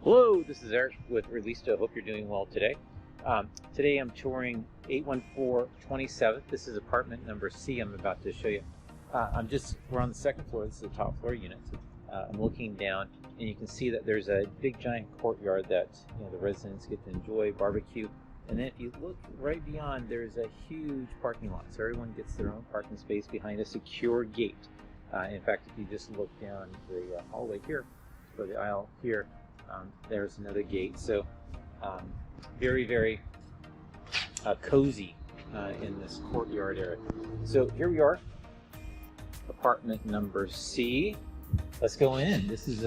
Hello, this is Eric with ReLISTO. Hope you're doing well today. Today I'm touring 814 27th. This is apartment number C I'm about to show you. We're on the second floor. This is the top floor unit. I'm looking down and you can see that there's a big giant courtyard that the residents get to enjoy, barbecue. And then if you look right beyond, there's a huge parking lot. So everyone gets their own parking space behind a secure gate. In fact, if you just look down the hallway here, or the aisle here, there's another gate. So very, very cozy in this courtyard area. So here we are, apartment number C. Let's go in. This is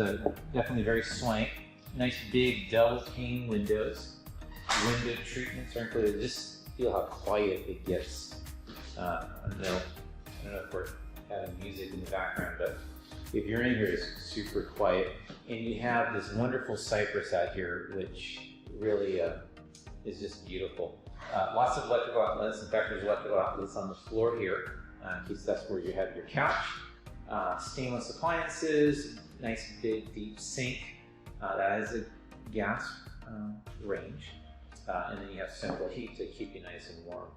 definitely very swank. Nice big double pane windows. Window treatments are included. Just feel how quiet it gets. I don't know if we're having music in the background, but if you're in here, it's super quiet. And you have this wonderful cypress out here, which really is just beautiful. Lots of electrical outlets. In fact, there's electrical outlets on the floor here, in case that's where you have your couch. Stainless appliances, nice big deep sink. That is a gas range. And then you have central heat to keep you nice and warm.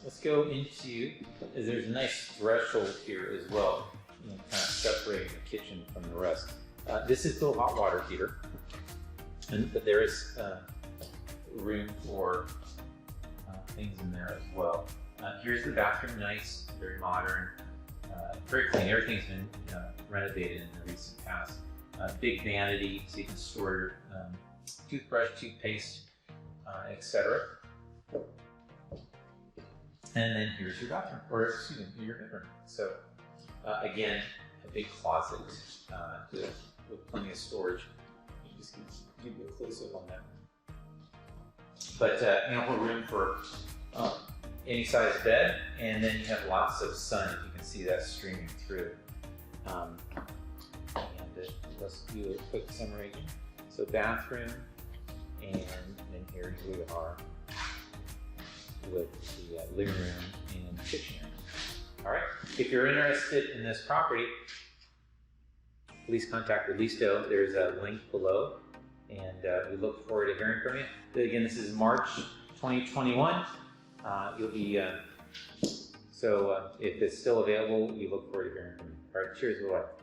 Let's go into, there's a nice threshold here as well. Kind of separating the kitchen from the rest. This is still a hot water heater, but there is room for things in there as well. Here's the bathroom, nice, very modern, very clean. Everything's been renovated in the recent past. Big vanity, so you can store toothbrush, toothpaste, etc. And then here's your bathroom, or excuse me, your bedroom. So again, a big closet with plenty of storage. Just give you a close-up on that. But ample room for any size bed, and then you have lots of sun. You can see that streaming through. And let's do a quick summary. So bathroom, and then here we are with the living room and kitchen area. All right, if you're interested in this property, please contact ReLISTO. There's a link below, and we look forward to hearing from you. Again, this is March 2021. You'll be, if it's still available, we look forward to hearing from you. All right, cheers, bye-bye.